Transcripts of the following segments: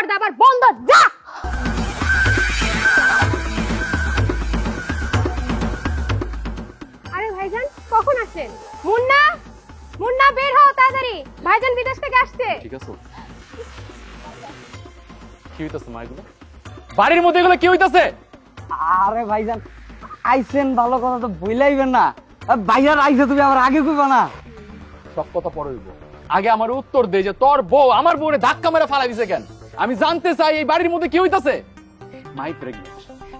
দাবার বন্ধ যা। আরে ভাইজান কখন আসেন? মুন্না মুন্না বের হও তাড়াতাড়ি, ভাইজান বিদেশ থেকে আসছে। ঠিক আছে। কি হইতাছে মা এগুলো? বাড়ির মধ্যে এগুলো কি হইতাছে? আরে ভাইজান আইছেন ভালো কথা তো বইলাইবেন না। ভাইজান আইছে তুমি আমার আগে কইবা না। সব কথা পরে হইব, আগে আমার উত্তর দে যে তোর বউ আমার বউরে ধাক্কা মেরে ফালাই দিছে কেন? আমি জানতে চাই এই বাড়ির মধ্যে কি হইতাছে।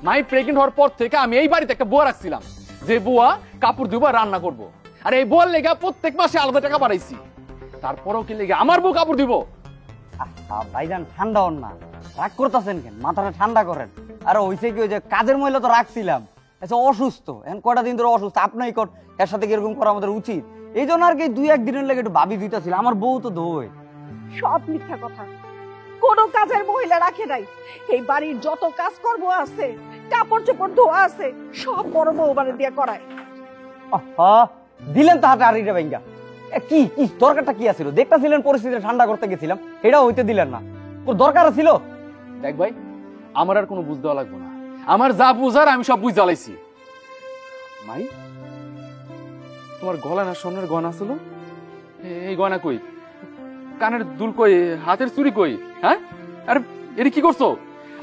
মাই প্রেগনেন্ট হওয়ার পর থেকে আমি এই বাড়িতে একটা বুয়া রাখছিলাম, যে বুয়া কাপড় ধুবা রান্না করব। আর এই বুয়ার লেগে প্রত্যেক মাসে আলাদা টাকা বাড়াইছি, তারপরেও কি লেগে আমার বউ কাপড় দিব? ভাইজান ঠান্ডা হন না, রাগ করতেছেন কেন? মাথাটা ঠান্ডা করেন। আর হইছে কি ওই যে কাজের মহিলা তো রাখছিলাম, আচ্ছা অসুস্থ এখন কয়টা দিন ধরে অসুস্থ, আপনাই কর এর সাথে এরকম করা আমাদের উচিত। এই জন্য আর কি 2-1 দিনের লেগে একটু ভাবি দিতেছিল। আমার বউ তো দই সব মিথ্যা কথা, কোন কাজের মহিলা রাখে নাই। এই বাড়ির যত কাজ কর্ম আছে, কাপড় চোপড় ধোয়া আছে, সব বড় বউ মানে দিয়ে করায়। দিলেন তো হাতে আড়িটা ভাইঙ্গা। কি কি দরকারটা কি আছিল? দেখতেছিলেন পরিস্থিতি ঠান্ডা করতে গেছিলাম, এটাও হইতে দিলেন না। তোর দরকার ছিল? দেখ ভাই, আমার আর কোনো বুঝ দেওয়া লাগবে না, আমার যা বুঝার আমি সব বুঝ জ্বালাইছি। মাই, তোমার গলায় না স্বর্ণের গয়না ছিল? এই গয়না কই? কানের দুল কই? হাতের চুড়ি কই? হ্যাঁ, আরে এটি কি করছো?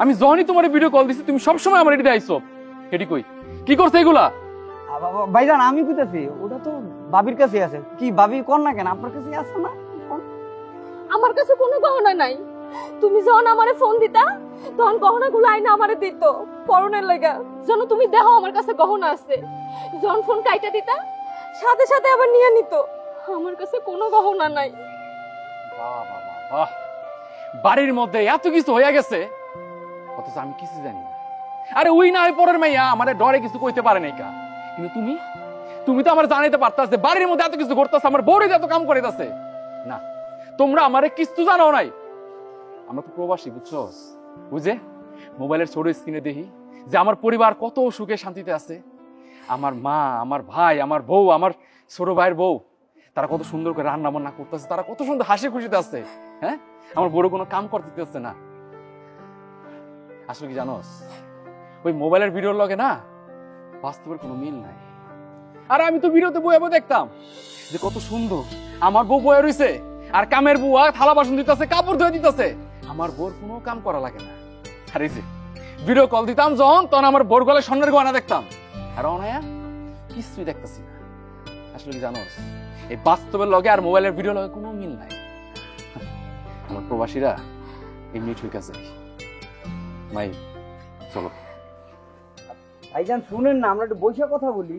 আমি যখনই তোমার ভিডিও কল দিছি তুমি সবসময় আমার এটি আইছো, এটি কই? কি করছো এগুলা? ভাইজান আমি কইতাছি ওটা তো বাবির কাছে আছে। কি বাবি কোন না কেন, আপনার কাছে আছে না? আমার কাছে কোনো গহনা নাই। তুমি যখন আমারে ফোন দিতা তখন গহনাগুলো আইনা আমারে দিত পরনের লাগা, যেন তুমি দেখো আমার কাছে গহনা আছে। যখন ফোন কাইটা দিতা সাথে সাথে আবার নিয়ে নিত। আমার কাছে কোনো গহনা নাই। বাহ, বাড়ির মধ্যে এত কিছু হয়ে গেছে অথচ আমি কিছু জানি না। আরে ওই না হয় পরের মাইয়া, আমাদের ডরে কিছু কইতে পারে নাই কা, কিন্তু তুমি তো আমার জানাইতে পারতাছে বাড়ির মধ্যে এত কিছু ঘটতাছে, আমার বউরে এত কাম করিতাছে না। তোমরা আমারে কিছু জানাও নাই। আমরা তো প্রবাসী, বুঝছো? বুঝে মোবাইলের ছোট স্ক্রিনে দেখি যে আমার পরিবার কত সুখে শান্তিতে আছে। আমার মা, আমার ভাই, আমার বউ, আমার ছোট ভাইয়ের বউ, তারা কত সুন্দর করে রান্না বান্না করতেছে, তারা কত সুন্দর হাসি খুশিতে আছে। হ্যাঁ, আমার বড় কোনো কাম করতে দিতেছে না। আসলে কি জানোস, ওই মোবাইলের ভিডিওর লগে না বাস্তবের কোনো মিল নাই। আর আমি তো ভিডিওতে বয়ে দেখতাম যে কত সুন্দর আমার বউ বয়ে রইছে, আর কামের বুয়া থালা বাসন দিতেছে, কাপড় ধুয়ে দিতেছে, আমার বোর কোনো কাম করা লাগে না। আর এই যে ভিডিও কল দিতাম যখন, তখন আমার বোর গলায় স্বর্ণের গয়না দেখতাম, আর অনায়া কিছুই দেখতেছি না। আসলে কি জানোস, এই বাস্তবের লগে আর মোবাইলের ভিডিও লগে কোনো মিল নাই। আমার প্রবাসীরা এমনি ঠিক আছে। মাই চলো। ভাইজান শুনেন না, আমরা একটু বৈশা কথা বলি,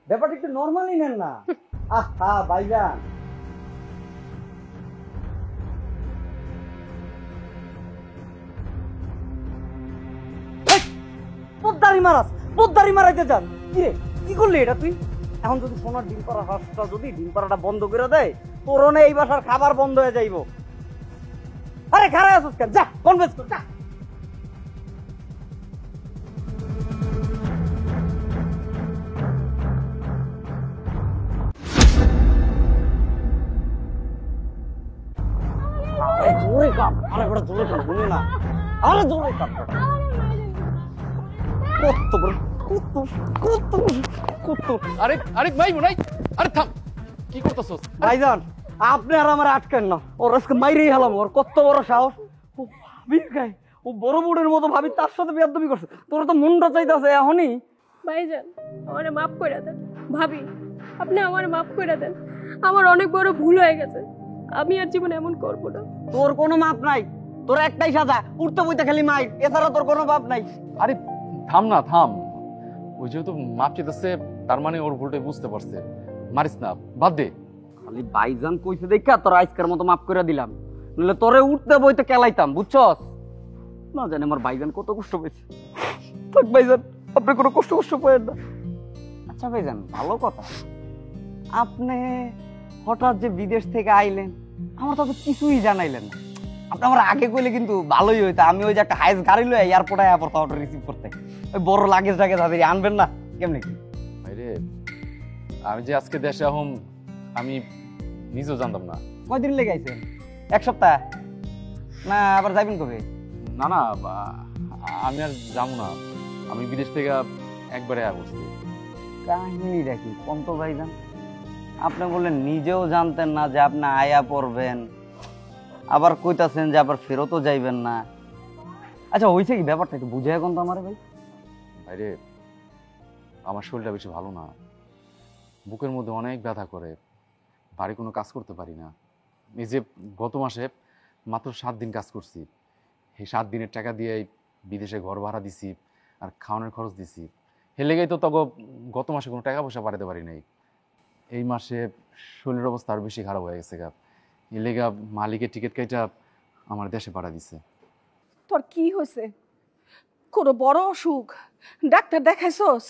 ব্যাপারটা একটু নরমালি নেন না। আহা ভাইজান পোদ্দারি মারাইতে যান কি রে? কি করলি এটা তুই? এখন যদি সোনার ডিম পাড়া হাঁসটা যদি ডিম পাড়াটা বন্ধ করে দেয়, তোর এই বাসার খাবার বন্ধ হয়ে যাইব। আরে খারাপ আছিস কেন? যা কনভেন্স কর, যা। জোরে কাপ, আরে বড় জোরে কাপ, শুনি না, আরে জোরে কাপ। কত বড়, কত। আরে আরে ভাই বোনাই, আরে থাম, কি করতেছস? ভাইজান আপনি আর আমার আটকেন না, ওর আজকে মাইরেই হেলাম। ওর কত বড় সাহস, ও ভাবির গায়ে, ও বড় বুড়ের মতো ভাবি তার সাথে বেয়াদবি করছে। তোর তো মুন্ডা চাইতেছে এখনই। ভাইজান আমারে মাফ করে দেন। ভাবি আপনি আমারে মাফ করে দেন, আমার অনেক বড় ভুল হয়ে গেছে, আমি আর জীবনে এমন করব না। তোর কোনো মাপ নাই, তোর একটাই সাজা, উঠতে বইতে খালি মাই, এছাড়া তোর কোনো মাপ নাই। আরে থাম না, থাম। ওই যেহেতু মাপ চেতেছে তার মানে ওর ভুলটাই বুঝতে পারছে। মারিস না, বাদ দে। খালি ভাইজান কইছে দেখা তোর আজকের মতো মাফ করে দিলাম, নইলে তোরে উঠতে বইতে কেলাইতাম, বুঝছস? না জানি আমার ভাইজান কত কষ্ট পেয়েছে। থাক ভাইজান, আপনি কোনো কষ্ট পেয়েন না। আচ্ছা ভাইজান ভালো কথা, আপনি হঠাৎ যে বিদেশ থেকে আইলেন, আমার তো কিছুই জানাইলেন না। আপনি আমার আগে কইলে কিন্তু ভালোই হইতো। আমি ওই যে একটা হাইস গাড়ি লয়ে এয়ারপোর্টে এয়ারপোর্ট অটো রিসিভ করতে, ওই বড় লাগেজ তাড়াতাড়ি আনবেন না? কেমনে কি ভাইরে, আমি যে আজকে দেশে আহম আমি নিজেও জানতাম না। কয়দিন লেগে আইছেন? 1 সপ্তাহ? না আবার যাবেন কবে? না না আমি আর যাবো না, আমি বিদেশ থেকে একবারে আসছি। কাহিনীটা কি কোন তো ভাইজান? আপনি বললেন নিজেও জানতেন না যে আপনি আয়া পড়বেন, আবার কইতাছেন যে আবার ফেরতও যাইবেন না। আচ্ছা হইছে কি ব্যাপারটা একটু বুঝে এখন তো আমারে ভাই। আরে আমার শরীরটা বেশি ভালো না, বুকের মধ্যে অনেক ব্যথা করে, বাড়ি কোনো কাজ করতে পারি না। এই যে গত মাসে মাত্র 7 দিন কাজ করছি, এই 7 দিনের টাকা দিয়ে বিদেশে ঘর ভাড়া দিছি আর খাওয়ানোর খরচ দিছি। এর লেগেই তো তখন গত মাসে কোনো টাকা পয়সা পাঠাতে পারি নাই। এই মাসে শরীরের অবস্থা আরও বেশি খারাপ হয়ে গেছে গা, এর লেগা মালিকের টিকিট কাইটা আমার দেশে পাঠা দিছে। তোর কি হয়েছে? কোনো বড় অসুখ? ডাক্তার দেখাইছস?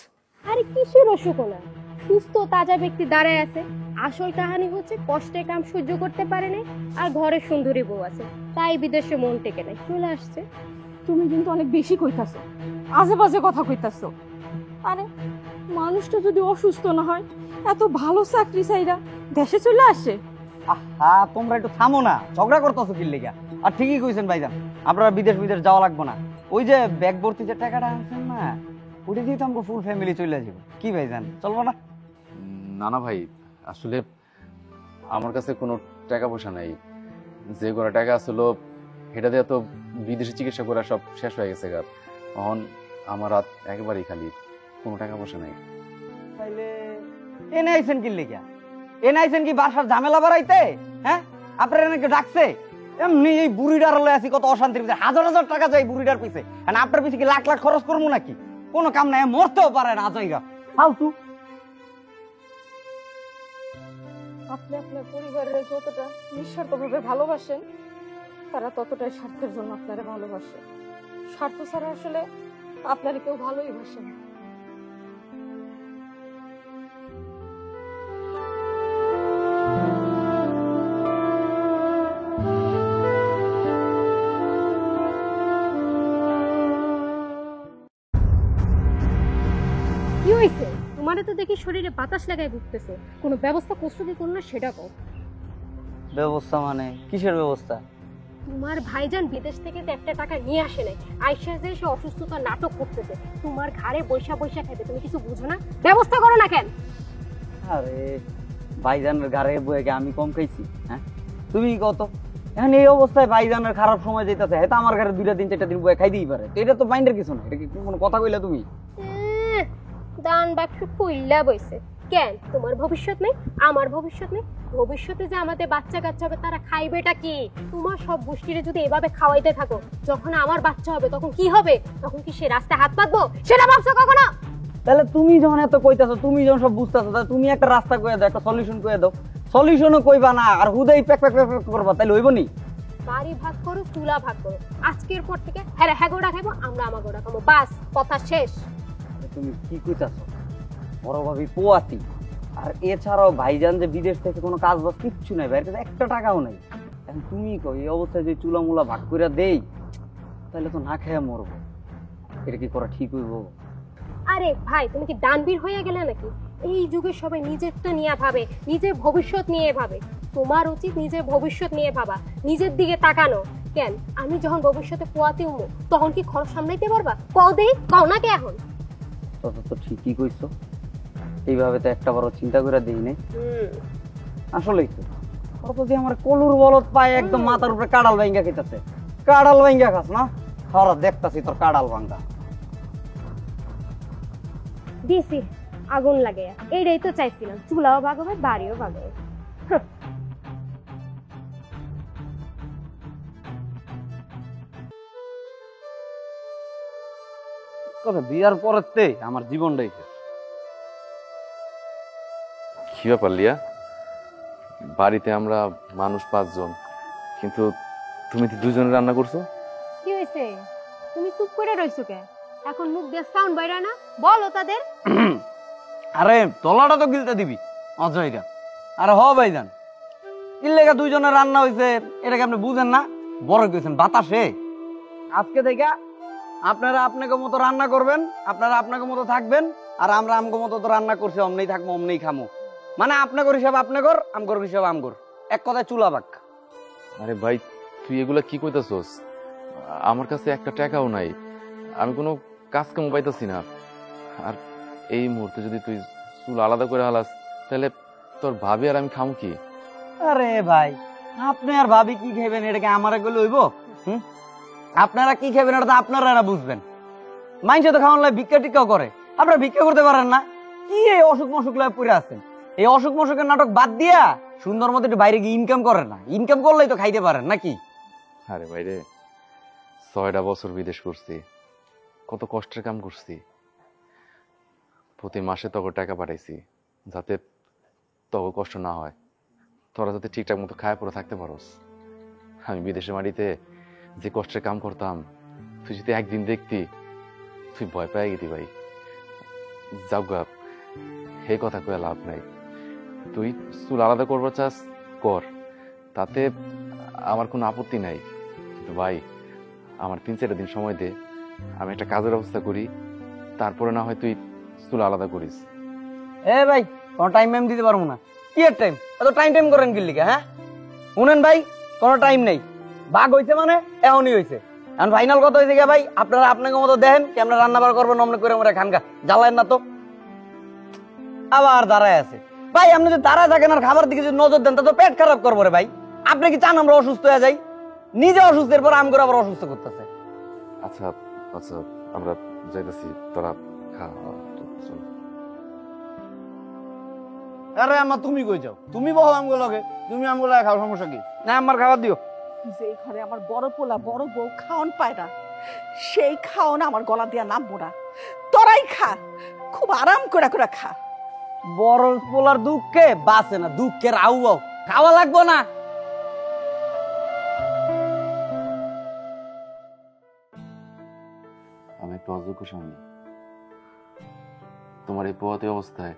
আরে কিসের অসুখ না, সুস্থ তাজা ব্যক্তি দাঁড়ায় আছে। আসল কাহিনী হচ্ছে কষ্টে কাম সহ্য করতে পারে নাই, আর ঘরে সুন্দরী বউ আছে, তাই বিদেশে মন টেকে নাই চলে আসছে। তুমি কিন্তু অনেক বেশি কইতাছো, আজে বাজে কথা কইতাছো। আরে মানুষটা যদি অসুস্থ না হয়, এত ভালো চাকরি চাইরা দেশে চলে আসে। আহা তোমরা একটু থামো না, ঝগড়া করতেছো কি লিগা? আর ঠিকই কইছেন ভাইজান, আপনারা বিদেশ যাওয়া লাগবে না। ওই যে ব্যাগ ভর্তি যে টাকাটা আনছেন না, ওটা দিয়ে তো আমাকে ফুল ফ্যামিলি চলে যাবো। কি ভাইজান চলবো না? না না ভাই, আসলে আমার কাছে কোনো টাকা পয়সা নাই, যে করে টাকা আসলো সেটা দিয়ে তো বিদেশি চিকিৎসা করা সব শেষ হয়ে গেছে গা। এখন আমার হাত একেবারেই খালি, কোনো টাকা পয়সা নাই। তাইলে এনে আইছেন কি লিগা? এনে আইছেন কি বাসার ঝামেলা বাড়াইতে? হ্যাঁ আপনারা নাকি ডাকছে? এমনি এই বুড়িটার লয়ে আছি কত অশান্তির পিছে, হাজার হাজার টাকা যায় বুড়িটার পিছে, আর আপনার পিছে কি লাখ লাখ খরচ করবো নাকি? কোনো কাম নাই, মরতেও পারে না আজাইগা ফালতু। আপনি আপনার পরিবারের যতটা নিঃস্বার্থভাবে ভালোবাসেন, তারা ততটাই স্বার্থের জন্য আপনারা ভালোবাসে। স্বার্থ ছাড়া আসলে আপনারা কেউ ভালোই বাসে না। কি হয়েছে? তোমারে তো দেখি শরীরে বাতাস লাগায় ঘুরতেছে, কোনো ব্যবস্থা করছো কি করো না সেটা কও। ব্যবস্থা মানে কিসের ব্যবস্থা? তোমার ভাইজান বিদেশ থেকে তো একটা টাকা নিয়ে আসে নাই, আইসা যে সে অসুস্থতা নাটক করতেছে, তোমার ঘাড়ে বৈশা বৈশা খাইতে, তুমি কিছু বুঝো না? ব্যবস্থা করো না কেন? আরে ভাইজানের গাড়ে বয়ে গে আমি কম খাইছি? হ্যাঁ তুমি কত এখন এই অবস্থায় ভাইজানের খারাপ সময় যেতেছে, হয়তো আমার ঘরে 2 দিন 4 দিন বয়ে খাই দিই পারে, এটা তো মাইন্ডের কিছু না। এটা কি কোনো কথা কইলা তুমি? দান বাক্স কইলা বইছে কেন? তোমার ভবিষ্যৎ নেই, আমার ভবিষ্যৎ নেই। ভবিষ্যতে যে আমাদের বাচ্চা কাচ্চা হবে তারা খাইবেটা কি? তোমার সব গোষ্ঠীরে যদি এভাবে খাওয়াইতে থাকো, যখন আমার বাচ্চা হবে তখন কি হবে? তখন কি সে রাস্তায় হাত পাতবো? সেটা ভাবছো কখনো? তাহলে তুমি যখন এত কইতাছো, তুমি যখন সব বুঝতেছো, তাহলে তুমি একটা রাস্তা কইয়া দাও, একটা সলিউশন কইয়া দাও। সলিউশনও কইবা না আর হুদাই প্যাক প্যাক প্যাক করবা, তাইলে হইব নি? বাড়ি ভাগ করো, চুলা ভাগ করো, আজকের পর থেকে হ্যাঁ হ্যাঁ গোড়া খাইবো, আমরা আমার গোড়া খাবো, বাস কথা শেষ। তুমি কি কইতাছো? বড় ভাবি পোয়াতি, আর এছাড়াও ভাইজান যে বিদেশ থেকে কোনো কাজ বাজ কিচ্ছু নাই, বাইরে একটা টাকাও নাই। এখন তুমি কই এই অবস্থায় যে চুলা মুলা ভাগ করে দেই, তাহলে তো না খেয়ে মরবো। এটা কি করা ঠিক হইব? আরে ভাই, তুমি কি দানবীর হয়ে গেলে নাকি? এই যুগে সবাই নিজেরটা নিয়ে ভাবে, নিজের ভবিষ্যৎ নিয়ে ভাবে। তোমার উচিত নিজের ভবিষ্যৎ নিয়ে ভাবা, নিজের দিকে তাকানো। কেন আমি যখন ভবিষ্যতে পোয়াতে উমো, তখন কি খরচ সামলাইতে পারবা? কও দেই, কও নাকি এখন? তত তো ঠিকই কইছো, এইভাবে তো একটা বড় চিন্তা করে দিই নাই। আসলেই তো ওরা তো যে আমার কলুর বলদ পায় একদম মাথার উপরে কাড়াল ভাঙ্গা খেতেছে। কাড়াল ভাঙ্গা খাস না? হরা দেখতাছি তোর কাড়াল ভাঙ্গা। দিছি আগুন লাগে, এইটাই তো চাইছিলাম, চুলাও ভাগ হবে, বাড়িও ভাগ হবে। কথা বিয়ার পরেতে আমার জীবনটাই শেষ। কি ব্যাপার লিয়া, বাড়িতে আমরা মানুষ 5 জন, কিন্তু তুমি তো 2 জনে রান্না করছো। কি হয়েছে? তুমি চুপ করে রইছো কে? এখন মুখ দিয়ে সাউন্ড বাইরা না, বলো তাদের। আরে তলাটা তো গিলতে দিবি অজয়রা। আরে হ ভাইজান, ইল্লেগা 2 জনের রান্না হইছে, এটাকে আপনি বুঝেন না? বড় কইছেন বাতাসে। আজকে থেকে আপনারা আপনাকে মতো রান্না করবেন, আপনারা আপনাকে মতো থাকবেন, আর আমরা আমগো মতো তো রান্না করছি, অমনেই থাকবো অমনেই খামো। মানে আপনাগর হিসাব আপনাগর, আমগর হিসাব আমগর, এক কথায় চুলা বাক। আরে ভাই তুই এগুলা কি কইতাছস? আমার কাছে একটা টাকাও নাই, আমি কোনো কাজ কাম পাইতেছি না। আর এই মুহূর্তে যদি তুই চুল আলাদা করে হালাস, তাহলে তোর ভাবি আর আমি খামু কি? আরে ভাই, আপনি আর ভাবি কি খাইবেন এটাকে আমারে গেলে হইব? আপনারা কি খাবেন এটা তো আপনারা বুঝবেন। মাইনসে তো খাওয়ান লাই ভিক্ষা টিক্ষাও করে, আপনারা ভিক্ষা করতে পারেন না। কি এই অসুখ মসুখ লাই পড়ে আছেন? এই অসুখ মসুখের নাটক বাদ দিয়া সুন্দর মতো একটু বাইরে গিয়ে ইনকাম করেন না। ইনকাম করলেই তো খাইতে পারেন নাকি? আরে ভাইরে, 6টা বছর বিদেশ করছি, কত কষ্টের কাম করছি। প্রতি মাসে তোকে টাকা পাঠাইছি যাতে তোকে কষ্ট না হয়, তোরা যাতে ঠিকঠাক মতো খায় পরে থাকতে পারোস। আমি বিদেশে মাটিতে যে কষ্টের কাম করতাম, তুই যদি একদিন দেখতি তুই ভয় পেয়ে গেতি ভাই। যাও গা, হে কথা কয়ে লাভ নাই। তুই চুল আলাদা করবার চাস কর, তাতে আমার কোনো আপত্তি নাই। কিন্তু ভাই, আমার 3-4 দিন সময় দে, আমি একটা কাজের ব্যবস্থা করি, তারপরে না হয় তুই চুল আলাদা করিস। এ ভাই, কোনো টাইম দিতে পারবো না। কি এর টাইম? এত টাইম করেন কি লিখা? হ্যাঁ শুনেন ভাই, কোনো টাইম নেই। ভাগ হয়েছে মানে এখনই হয়েছে। এখন ফাইনাল কথা হয়েছে গিয়া ভাই, আপনারা আপনাকে মতো দেখেন কেমন রান্না বার করবেন, অমনে করে আমরা খানকা জ্বালায়েন না তো। আবার দাঁড়ায় আছে ভাই, আপনি যদি দাঁড়ায় থাকেন আর খাবার দিকে যদি নজর দেন তা তো পেট খারাপ করবো রে ভাই। আপনি কি চান আমরা অসুস্থ হয়ে যাই? নিজে অসুস্থ, এরপর আম করে আবার অসুস্থ করতেছে। আচ্ছা আচ্ছা, আমরা যাইতেছি, তোরা খা। আরে আম্মা, তুমি কই যাও? তুমি বলো আমগো লগে, তুমি আমগো লাগে খাও, সমস্যা কি? না আমার খাবার দিও। যে ঘরে আমার বড় পোলা বড় বউ খাওন পায় না, সেই খাওন আমার গলা দিয়া নামবো না। তোরাই খা, খুব আরাম করে করে খা। বড় পোলার দুঃখে বাঁচে না, দুঃখের আউ আউ খাওয়া লাগবো না। আমি একটু অযোগ্য স্বামী, তোমার এই পোয়াতে অবস্থায়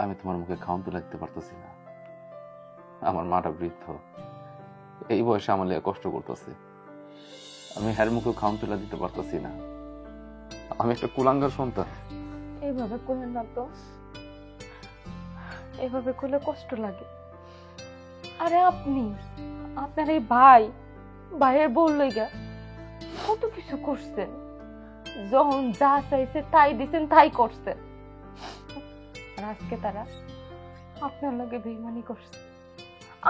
আমি তোমার মুখে খাওয়ান তো লাগতে পারতেছি না। আমার মাটা বৃদ্ধ, এই বয়সে আমার লেগে কষ্ট করতেছে, আমি হ্যার মুখে খাওয়ান তুলে দিতে পারতেছি না। আমি একটা কুলাঙ্গার সন্তান। এইভাবে করেন না তো, এভাবে করলে কষ্ট লাগে। আরে আপনি, আপনার এই ভাইয়ের বউ লইগা কত কিছু করছেন, যখন যা চাইছে তাই দিছেন, তাই করছেন। আর আজকে তারা আপনার লগে বেইমানি করছে।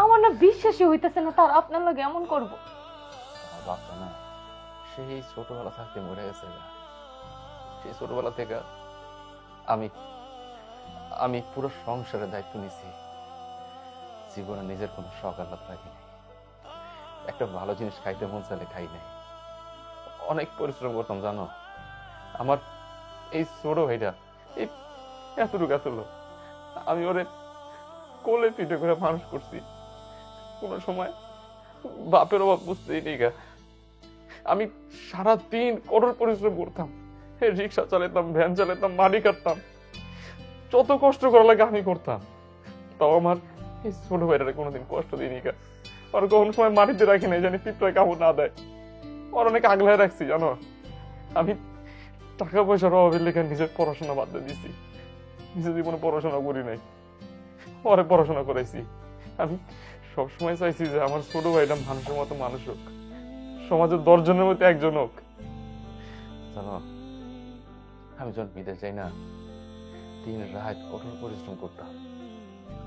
আমার না বিশ্বাসই হইতেছে না তারা আপনার লগে এমন করবো। আমার বাপটা না সেই ছোটবেলা থাকতে মরে গেছে। সেই ছোটবেলা থেকে আমি আমি পুরো সংসারের দায়িত্ব নিছি। জীবনে নিজের কোনো শখ আহ্লাদ রাখিনি। একটা ভালো জিনিস খাইতে মন চাইলে খাই নাই। অনেক পরিশ্রম করতাম জানো। আমার এই ছোট ভাইটা এই এতটুকু আসলো, আমি ওরে কোলে পিঠে করে মানুষ করছি। কোন সময় বাপের অভাব বুঝতেই নেই গা। আমি সারাদিন কঠোর পরিশ্রম করতাম, রিক্সা চালাতাম, ভ্যান চালাতাম, মাটি কাটতাম, যত কষ্ট করা লাগে আমি করতাম। তাও আমার এই ছোট ভাইটারে কোনোদিন কষ্ট দিইনি গা। আর কোনো সময় মাটিতে রাখি নাই জানি পিঁপড়ায় কামড় না দেয়। আর অনেক আগলায় রাখছি জানো। আমি টাকা পয়সার অভাবের লেখা নিজের পড়াশোনা বাদ দিয়ে দিছি। নিজের জীবনে পড়াশোনা করি নাই, পরে পড়াশোনা করাইছি। আমি সবসময় চাইছি যে আমার ছোট ভাইটা মানুষের মতো মানুষ হোক, সমাজের 10 জনের মধ্যে একজন হোক। জানো, আমি যখন বিদেশ যাই না, দিন রাত কঠোর পরিশ্রম করতাম।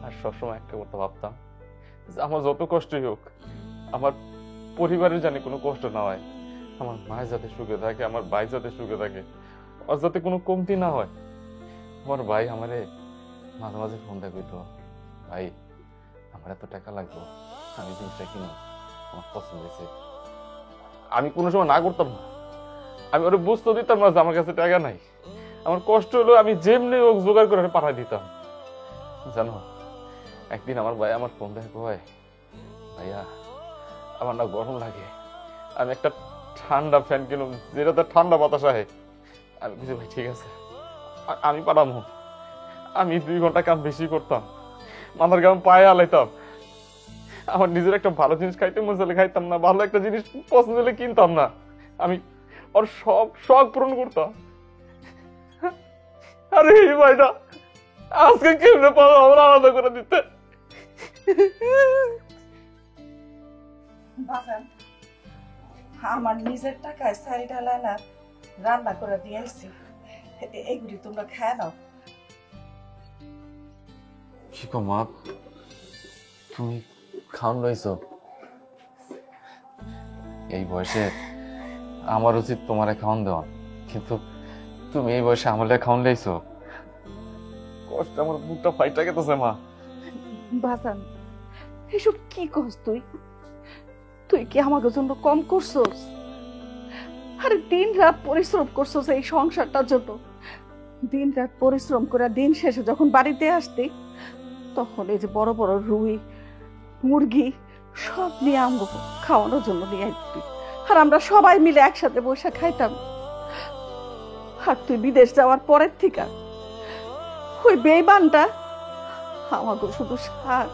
আর সবসময় একটা কথা ভাবতাম যে আমার যত কষ্টই হোক, আমার পরিবারের জানি কোনো কষ্ট না হয়, আমার মায়ের যাতে সুখে থাকে, আমার ভাই যাতে সুখে থাকে, আর যাতে কোনো কমতি না হয়। আমার ভাই আমারে মাঝে মাঝে ফোন দেয়, কইতো ভাই আমার এত টাকা লাগবে, আমি জিনিসটা কিনো, আমার পছন্দ হয়েছে। আমি কোনো সময় না করতাম না। আমি ওরা বুঝতে দিতাম না যে আমার কাছে টাকা নাই। আমার কষ্ট হলো আমি যেমনি হোক জোগাড় করে পাঠাই দিতাম। জানো, একদিন আমার ভাই আমার ফোন দেখে কয়, ভাইয়া আমার না গরম লাগে, আমি একটা ঠান্ডা ফ্যান কিনুম যেটাতে ঠান্ডা বাতাস আহে। আমি কিছু ভাই ঠিক আছে, আমি পাঠাবো। আমি 2 ঘন্টা কাম বেশি করতাম, মাথার গাম পায়ে আলাইতাম। আমার নিজের একটা ভালো জিনিস খাইতে মন চাইলে খাইতাম না, ভালো একটা জিনিস পছন্দ হলে কিনতাম না। আমি ওর সব শখ পূরণ করতাম। আরে এই ভাইটা আজকে কেমনে পাবো আমরা আলাদা করে দিতে? আমার নিজের টাকায় চাল ডাল আনা রান্না করে দিয়ে আসছি, এইগুলি তোমরা খায় নাও। কি কো মা, তুমি খাওন লইছ? এই বয়সে আমার উচিত তোমারে খাওন দেওয়া, কিন্তু তুমি এই বয়সে আমারে খাওন লইছ। কষ্ট আমার বুকটা ফাইটা গেছে মা। বাজান, এসব কি করছ তুই? তুই কি আমাকে জন্য কম করছস? আরে দিন রাত পরিশ্রম করছস এই সংসারটার জন্য। দিন রাত পরিশ্রম করে দিন শেষে যখন বাড়িতে আসতি, তখন এই যে বড় বড় রুই মুরগি সব নিয়ে আমগো খাওয়ানোর জন্য নিয়ে আসতি, আর আমরা সবাই মিলে একসাথে বসে খাইতাম। আর তুই বিদেশ যাওয়ার পরের থেকে ওই বেইমানটা আমাকে শুধু শাক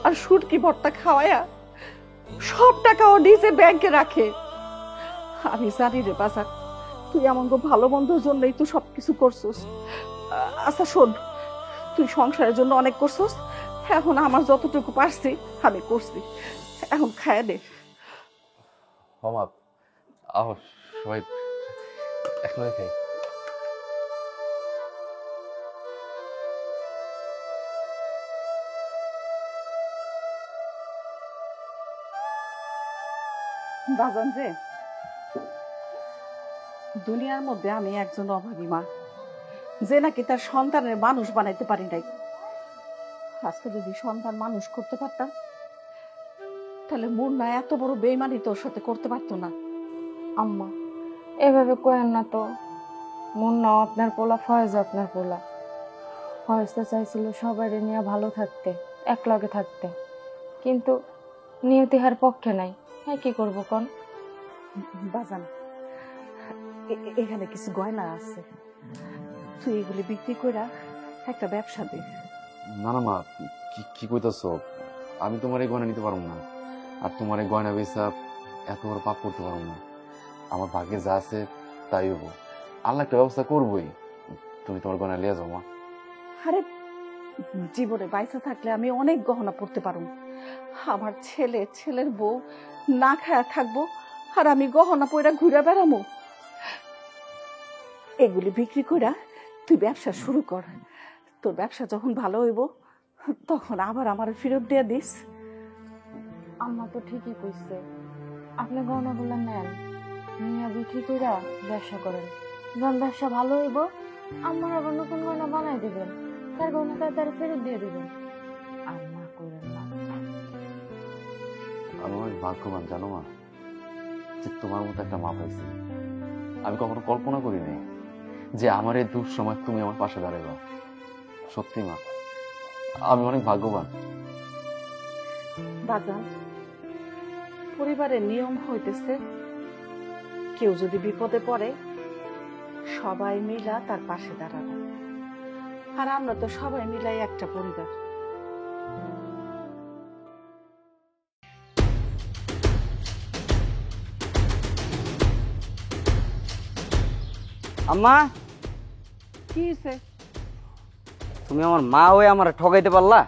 আর শুটকি ভর্তা খাওয়ায়া সব টাকা ও নিজে ব্যাংকে রাখে। আমি জানি রে বাজার, তুই আমাকে ভালো মন্দর জন্যই তুই সবকিছু করছিস। আচ্ছা শোন, তুই সংসারের জন্য অনেক করছিস, এখন আমার যতটুকু পারছি আমি করছি, এখন খায় দে। মা আহ, সবাই একলাই খাই। বাজান রে, দুনিয়ার মধ্যে আমি একজন অভাগী মা, যে নাকি তার সন্তানের মানুষ বানাইতে পারি নাই। আজকে যদি সন্তান মানুষ করতে পারতাম, তাহলে মুন্না এত বড় বেইমানি তোর সাথে করতে পারতো না। আম্মা এভাবে কয়েন না তো, মুন্নাও আপনার পোলা, ফয়েজ আপনার পোলা। ফয়েজ তো চাইছিল সবাই নিয়ে ভালো থাকতে, একলগে থাকতে, কিন্তু নিয়তিহার পক্ষে নাই। হ্যাঁ, কি করবো কোন? বাজান, এখানে কিছু গয়না আছে, তুই এগুলি বিক্রি করে একটা ব্যবসা দে। না না মা, কি কইতাছ? আমি তোমার এই গয়না নিতে পারবো না, আর তোমার এই গয়না বেচা এত বড় পাপ করতে পারবো না। আমার ভাগ্যে যা আছে তাই হবো, আল্লাহ একটা ব্যবস্থা করবোই। তুমি তোমার গয়না লিয়ে যাও মা। আরে জীবনে বাইসা থাকলে আমি অনেক গহনা পড়তে পারব, আমার ছেলে ছেলের বউ না খায়া থাকবো, আর আমি গহনা পয়রা ঘুরে বেড়াবো। এগুলি বিক্রি কইরা তুই ব্যবসা শুরু কর, তোর ব্যবসা যখন ভালো হইব তখন আবার আমার ফেরত দিয়ে দিস। আম্মা তো ঠিকই কইছে, আপনি গহনাগুলো নেন, নিয়ে বিক্রি কইরা ব্যবসা করেন। যখন ব্যবসা ভালো হইব, আমার আবার নতুন গয়না বানাই দিবেন, তার গয়নাটা তার ফেরত দিয়ে দিবেন। আর না করেন না। আমি অনেক ভাগ্যবান জানো মা, যে তোমার মতো একটা মা পাইছি। আমি কখনো কল্পনা করি নাই যে আমার এই দুঃসময় তুমি আমার পাশে দাঁড়াইবা। সত্যি মা, আমি অনেক ভাগ্যবান। বাজান, পরিবারের নিয়ম হইতেছে কেউ যদি বিপদে পড়ে সবাই মিলা তার পাশে দাঁড়ানো, আর আমরা তো সবাই মিলাই একটা পরিবার। আম্মা, কি হয়েছে? তুমি আমার মা হয়ে আমার ঠগাইতে পারলা?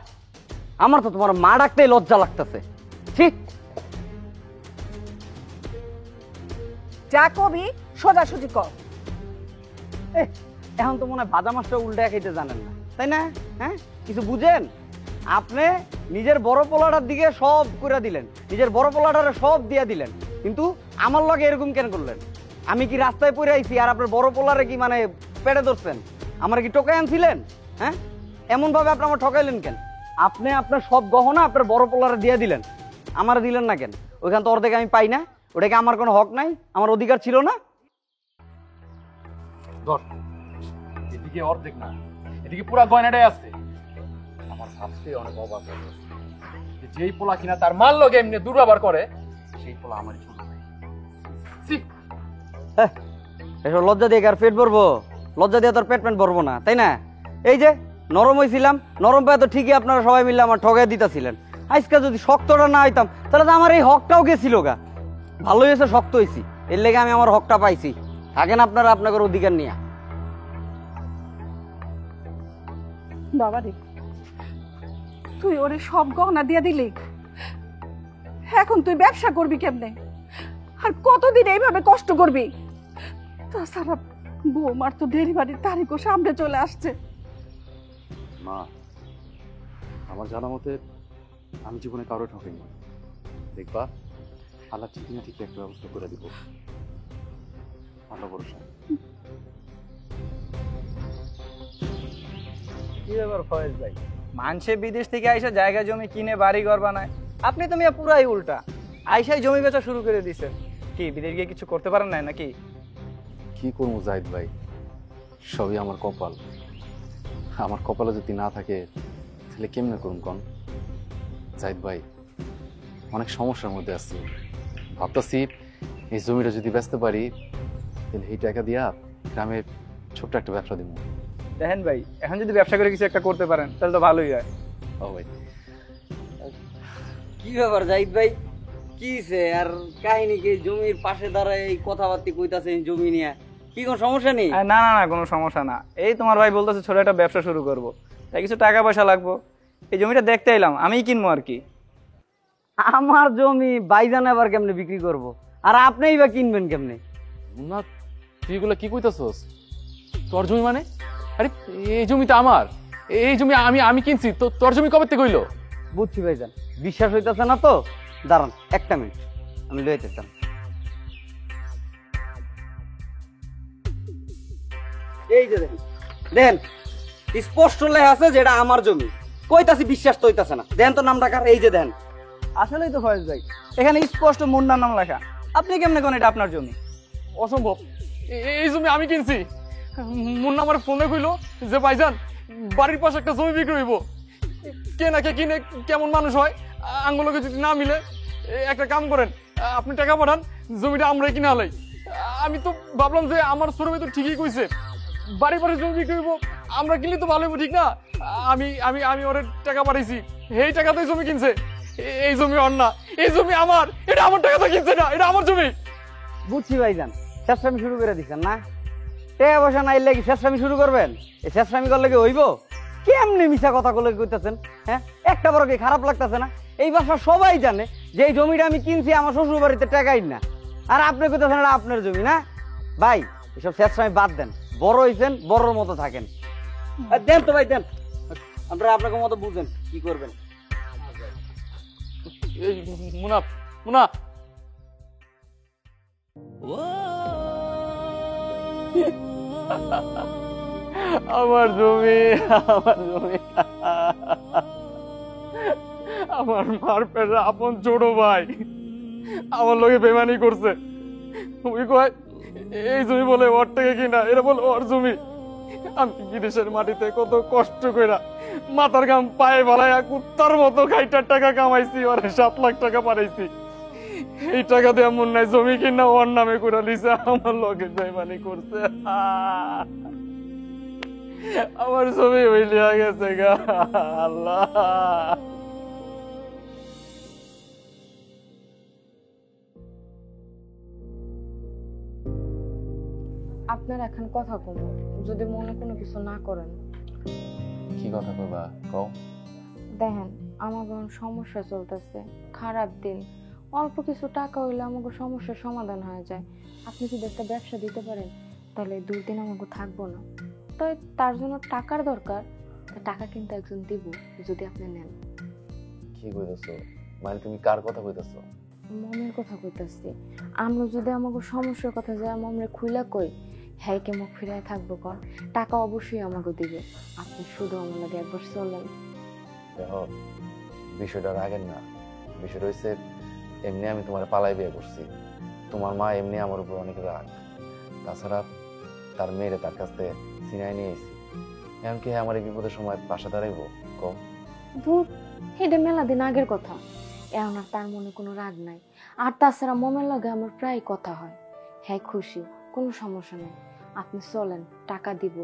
আমার তো তোমার মা ডাকতেই লজ্জা লাগতেছে। ঠিক যা কবি সোজাসুজি কর। এখন তো মনে হয় ভাজা মাছটা উল্টে খাইতে জানেন না, তাই না? হ্যাঁ, কিছু বুঝেন? আপনি নিজের বড় পোলাটার দিকে সব করে দিলেন, নিজের বড় পোলাটারে সব দিয়ে দিলেন, কিন্তু আমার লগে এরকম কেন করলেন? আমি কি রাস্তায় পড়ে আইছি আর আপনার বড় পোলারে কি মানে পেটে ধরছেন? আমার কি টোকাই আনছিলেন? হ্যাঁ, এমন ভাবে আপনি আমার ঠকাইলেন কেন? আপনি আপনার সব গহনা আপনার বড় পোলারে দিয়ে দিলেন, আমার দিলেন না কেন? ওইখান তো অর্ধেক আমি পাই না, ওটা কি আমার কোনো হক নাই? আমার অধিকার ছিল না? ধর, এদিকে অর্ধেক না, এদিকে পুরা গয়নাটাই আছে। আমার ভাবতে অনেক অবাক হচ্ছে, যেই পোলা কিনা তার মাল লগে এমনি দুর্ব্যবহার করে, সেই পোলা আমার ছোট ভাই। এসব লজ্জা দিয়ে আর পেট ভরবো? লজ্জা দিয়ে তোর পেট পেট ভরবো না, তাই না? এই যে নরম হয়েছিলাম, নরম পায়ে তো ঠিকই আপনারা সবাই মিলে আমার ঠগাই দিতেছিলেন। আজকে যদি শক্তটা না হইতাম তাহলে তো আমার এই হকটাও গেছিল গা। ভালো হয়েছে শক্ত হয়েছি, এর লেগে আমি আমার হকটা পাইছি। থাকেন আপনারা আপনাদের অধিকার নিয়ে। বাবা রে, তুই ওরে সব গহনা দিয়ে দিলি, এখন তুই ব্যবসা করবি কেমনে? আর কতদিন এইভাবে কষ্ট করবি? তাছাড়া বৌমার তো ডেলিভারির তারিখও সামনে চলে আসছে। মা, আমার জানা মতে আমি জীবনে কারো ঠকেনি। দেখবা আল্লাহ ঠিক না ঠিক একটা ব্যবস্থা করে দিব। আল্লাহ ভরসা। কি ব্যাপার ফয়েজ ভাই, মানুষে বিদেশ থেকে আইসা জায়গা জমি কিনে বাড়ি ঘর বানায়, আপনি তো মিয়া পুরাই উল্টা, আইসাই জমি বেচা শুরু করে দিছেন। কি বিদেশ গিয়ে কিছু করতে পারেন নাই নাকি? কি করবো জাহিদ ভাই, সবই আমার কপাল। আমার কপালে যদি না থাকে তাহলে কেমনে করুন কন? জাহিদ ভাই, অনেক সমস্যার মধ্যে আছি। ভাবতেছি এই জমিটা যদি বেচতে পারি তাহলে এই টাকা দিয়া গ্রামে ছোট্ট একটা ব্যবসা দিব। দেখেন ভাই, এখন যদি ব্যবসা করে কিছু একটা করতে পারেন তাহলে তো ভালোই হয়। ও ভাই, কি ব্যাপার জাহিদ ভাই, কি হইছে? আর কাহিনী কি? জমির পাশে দাঁড়ায় এই কথাবার্তা কইতাছে জমি নিয়ে, কি কোন সমস্যা নেই? না না না, কোনো সমস্যা না। এই তোমার ভাই বলতেছে ছোট একটা ব্যবসা শুরু করব, তাই কিছু টাকা পয়সা লাগবো, এই জমিটা দেখতে এলাম, আমিই কিনবো আর কি। আমার জমি বাইজান আবার কেমনে বিক্রি করব? আর আপনিই বা কিনবেন কেমনে? না তুই এগুলো কি কইতাছস? তোর জমি মানে? আরে এই জমিটা আমার, এই জমি আমি আমি কিনছি, তো তোর জমি কবে থেকে হইলো? বুঝছি ভাইজান, বিশ্বাস হইতাছে না তো? দাঁড়ান একটা মিনিট, আমি লইতেছিলাম। এই যে দেখেন, দেখেন স্পষ্ট লেখা আছে যেটা আমার জমি। কইতাছি বিশ্বাস তো হইতাছে না। দেন তো নাম ডাকার, এই যে দেন। আসলেই তো ফয়েজ ভাই, এখানে স্পষ্ট মুন্নার নাম লেখা, আপনি কেমনে কোন এটা আপনার জমি? অসম্ভব, এই জমি আমি কিনছি। মুন্না আমার ফোনে কইলো যে ভাইজান বাড়ির পাশে একটা জমি বিক্রি হইব, কে না কে কিনে কেমন মানুষ হয়, আঙ্গুলকে যদি না মিলে একটা কাম করেন, আপনি টাকা পাঠান, জমিটা আমরাই কিনে আলাই। আমি তো ভাবলাম যে আমার ছোট ভাই তো ঠিকই কইছে, বাড়ির পাশে জমি বিক্রি হইব, আমরা কিনলে তো ভালো হইব, ঠিক না? আমি আমি আমি ওর টাকা পাঠাইছি, এই টাকাতেই জমি কিনছে। এই জমি ওর না, এই জমি আমার, এটা আমার টাকাতে কিনছে না, এটা আমার জমি। বুঝছি ভাইজান, শেষরামি শুরু করে দিচ্ছেন না? টাকা পয়সা নাই লাগি শেষরামি শুরু করবেন? এই শেষরামি করলে কি হইব? কেমনি মিছা কথা বলে কইতাছেন? হ্যাঁ, একটা বড় কি খারাপ লাগতেছে না? এই বাসা সবাই জানে যে এই জমিটা আমি কিনছি আমার শ্বশুর বাড়িতে টাকাই না, আর আপনি কইতাছেন এটা আপনার জমি না? ভাই এসব শেষরামি বাদ দেন, বড় হইছেন, বড়র মতো থাকেন। আর দেন তো ভাই দেন, আপনারা আপনাকে মতো বুঝেন কি করবেন। এই মুনা মুনা আমার জমি, আমার জমি, আমার মার পেটে আপন ছোট ভাই আমার লোকে বেমানি করছে। ওই কয় এই জমি বলে ওর থেকে কিনা, এরা বলে ওর জমি। আমি বিদেশের মাটিতে কত কষ্ট কইরা মাথার ঘাম পায়ে বালাইয়া কুত্তার মতো খাইটার টাকা কামাইছি, ওরে 7 লাখ টাকা পাঠাইছি। এই টাকা দিয়ে এমন নাই জমি কিনা ওর নামে করে দিছে, আমার লগে বেমানি করছে। আমার জমি হইলিয়া গেছে গা আল্লাহ। আপনার এখন কথা কম, যদি মনে কোনো কিছু না করেন। কি কথা কইবা কও? দেখেন আমার বোন সমস্যা চলতেছে, খারাপ দিন, অল্প কিছু টাকা হইলে আমাকে সমস্যার সমাধান হয়ে যায়। আপনি যদি একটা ব্যবসা দিতে পারেন তাহলে দুর্দিন আমাকে থাকবো না। তাই তার জন্য টাকার দরকার, টাকা কিন্তু একজন দিব যদি আপনি নেন। কি কইতাছো? মানে তুমি কার কথা কইতাছো? মমের কথা কইতাছি। আমরা যদি আমাকে সমস্যার কথা যায় মমরে খুইলা কই, হ্যাঁ কে মুখ ফিরায় থাকবো কর? টাকা অবশ্যই আমাকে দিবে, আপনি শুধু আমার লাগে একবার চলেন। দেখো বিষয়টা রাগের না, বিষয়টা হচ্ছে এমনি আমি তোমার পালাই বিয়ে করছি, তোমার মা এমনি আমার উপর অনেক রাগ, তাছাড়া তার মেয়েরে তার কাছ থেকে ছিনাই নিয়ে এসেছি। এমনকি আমার এই বিপদের সময় পাশে দাঁড়াইবো কম? ধুর, এটা মেলা দিন আগের কথা, এখন আর তার মনে কোনো রাগ নাই। আর তাছাড়া মমের লগে আমার প্রায় কথা হয়, হ্যাঁ খুশি, কোনো সমস্যা নেই। আপনি চলেন, টাকা দিব।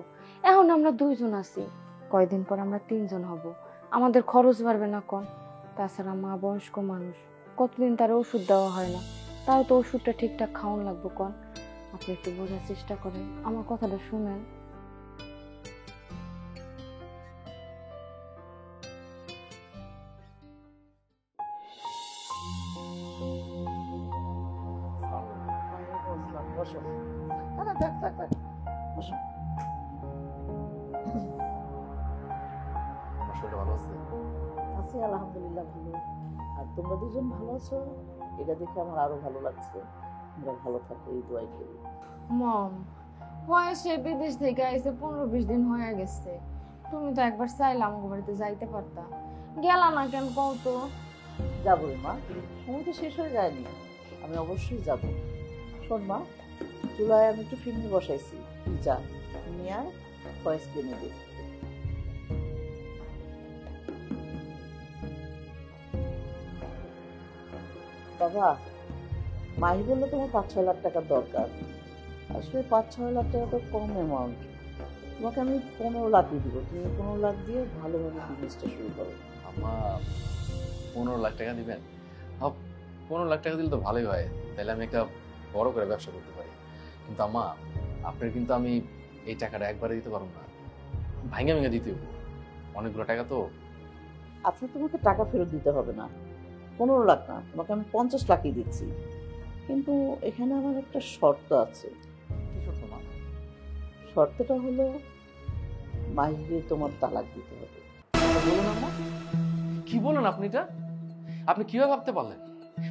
এখন আমরা 2 জন আছি, কয়দিন পর আমরা 3 জন হব, আমাদের খরচ বাড়বে না কোন? তাছাড়া মা বয়স্ক মানুষ, কতদিন তার ওষুধ দেওয়া হয় না, তাও তো ওষুধটা ঠিকঠাক খাওয়ান লাগবে কোন? আপনি একটু বোঝার চেষ্টা করেন, আমার কথাটা শুনেন। না থাক থাক থাক, বসো। আমার শরীরটা ভালো আছে? আছি আলহামদুলিল্লাহ ভালো। আর তোমরা দুজন ভালো আছো, এটা দেখে আমার আরো ভালো লাগছে। তোমরা ভালো থাকো এই দোয়াই করি। মম বয়সে বিদেশ থেকে আইসে 15-20 দিন হয়ে গেছে। তুমি তো একবার চাইলে আমাকে বাড়িতে যাইতে পারতা, গেলা না কেন কও তো? যাবো রে মা, সময় তো শেষ হয়ে যায়নি, আমি অবশ্যই যাব। শোন মা, চুলায় আমি একটু ফিরনি বসাইছি, তুই যা নিয়ে আয়, ফয়েজকে এনে দে। বাবা, মাহি বললো তোমার 5-6 লাখ টাকার দরকার। আসলে 5-6 লাখ টাকা তো কম অ্যামাউন্ট, তোমাকে আমি 15 লাখ দিয়ে দিব। তুমি 15 লাখ দিয়ে ভালোভাবে বিজনেসটা শুরু করো। আম্মা 15 লাখ টাকা দিবেন? 15 লাখ টাকা দিলে তো ভালোই হয়, তাহলে আমি একটা বড় করে ব্যবসা করতে পারি। কিন্তু আম্মা, আপনার কিন্তু আমি এই টাকাটা একবারে দিতে পারবো না, ভাঙে ভেঙে দিতে হবে, অনেকগুলো টাকা তো। আচ্ছা, তোমাকে টাকা ফেরত দিতে হবে না, 15 লাখ না, তোমাকে আমি 50 লাখই দিচ্ছি। কিন্তু এখানে আমার একটা শর্ত আছে। কি শর্ত মা? শর্তটা হলো মাহিকে তোমার তালাক দিতে হবে। বলুন আম্মা, কি বলেন আপনি? এটা আপনি কিভাবে ভাবতে পারলেন?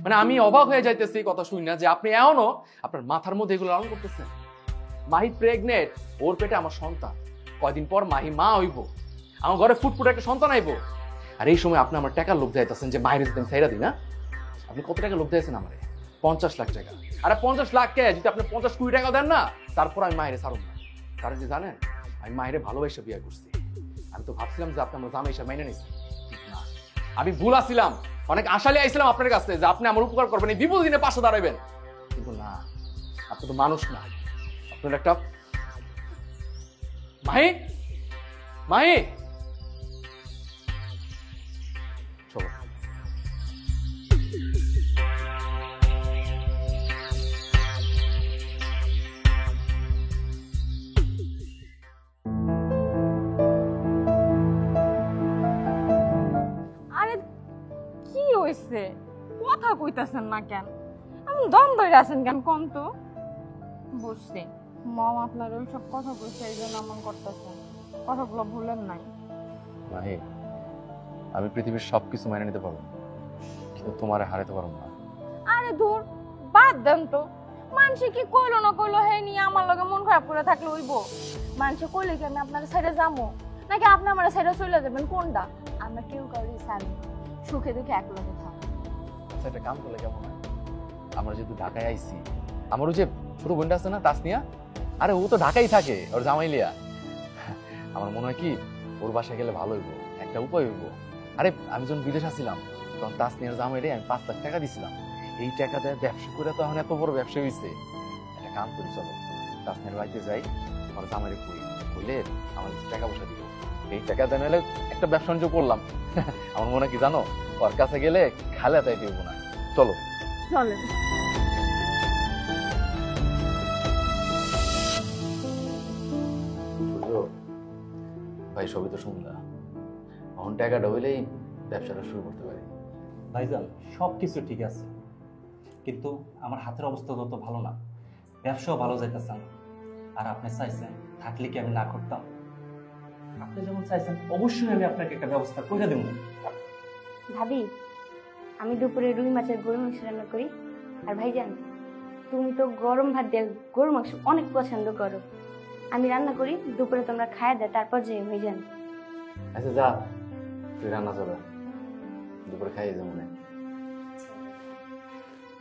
মানে আমি অবাক হয়ে যাইতেছি এই কথা শুনি না যে আপনি এমনও আপনার মাথার মধ্যে এগুলো লালন করতেছেন। মাহি প্রেগনেন্ট, ওর পেটে আমার সন্তান, কয়দিন পর মাহি মা হইব, আমার ঘরে ফুটফুটে একটা সন্তান আইব। আর এই সময় আপনি আমার টাকার লোভ যাইতেছেন যে মাহির দিন ছাইরা দিন না। আপনি কত টাকা লোভ দিয়েছেন আমারে? 50 লাখ টাকা। আরে 50 লাখ কে, যদি আপনি 50 কোটি টাকা দেন না, তারপর আমি মাহিরে ছাড়ব না। কারণ যে জানেন, আমি মাহিরে ভালোবাসা বিয়ে করছি। আমি তো ভাবছিলাম যে আপনি আমার জামাই হিসাবে মাইনে নিয়েছেন, ঠিক না। আমি ভুল আসছিলাম, অনেক আশালে আইছিলাম আপনার কাছে যে আপনি আমার উপকার করবেন, এই বিপদ দিনে পাশে দাঁড়াবেন। কিন্তু না, আপনি তো মানুষ না, আপনার একটা মাহি। মাহি, চলো। আরে কি হইছে, কথা কইতাছেন না কেন? আমি দম ধরে আছেন কেন কোন তো? বুঝছি, মম আপনার ওই সব কথা কইছে, এই জন্য আমার করতেছেন। কথাগুলো ভুলেন নাই। মাহি, আমি পৃথিবীর সবকিছু মেনে নিতে পারবো, কিন্তু তোমার হারাতে পারবো না। আরে দূর, বাদ দেন তো। মানুষে কি কইলো না কইলো, হে নিয়ে আমার লগে মন খারাপ করে থাকলে হইব? মানুষে কইলে কি আমি আপনার সাইডে যাবো, নাকি আপনি আমার সাইডে চলে যাবেন? কোনটা? আমরা কেউ কাউরি সারি সুখে দুঃখে এক লগে থাকবো। আচ্ছা, একটা কাম করলে কেমন হয়? আমরা যেহেতু ঢাকায় আইছি, আমার ওই যে ছোট বোনটা আছে না, তাসনিয়া, আরে ও তো ঢাকায় থাকে, ওর জামাই লিয়া। আমার মনে হয় কি, ওর বাসায় গেলে ভালো হইব, একটা উপায় হইব। আরে আমি যখন বিদেশ আসছিলাম, তখন তাসনিয়ার জামাই রে আমি 5 লাখ টাকা দিছিলাম। এই টাকা দিয়ে ব্যবসা করে তো এখন এত বড় ব্যবসা হয়েছে। একটা কাম করি, চলো তাসনিয়ার বাড়িতে যাই, আমার জামাইরে কইলে আমার টাকা পয়সা দিব। এই টাকা দেন হলে একটা ব্যবসা বাণিজ্য করলাম। আমার মনে হয় কি জানো, ওর কাছে গেলে খালে তাই দিব না। চলো চলেন। ভাই, সবই তো শুনলাম, এখন টাকাটা হইলেই ব্যবসাটা শুরু করতে পারি। ভাইজান সবকিছু ঠিক আছে, কিন্তু আমার হাতের অবস্থা তত ভালো না, ব্যবসাও ভালো যাইতেছে না। আর আপনি চাইছেন, থাকলে কি আমি না করতাম? আপনি যেমন চাইছেন অবশ্যই আমি আপনাকে একটা ব্যবস্থা করে দেবো। ভাবি, আমি দুপুরে রুই মাছের গরু মাংস রান্না করি। আর ভাইজান, তুমি তো গরম ভাত দিয়ে গরু মাংস অনেক পছন্দ করো, আমি রান্না করি, দুপুরে তোমরা খায় দেয়, তারপর যে ভাইজান। আচ্ছা যা, তুই রান্না চলে, দুপুরে খাইয়ে যাবো না।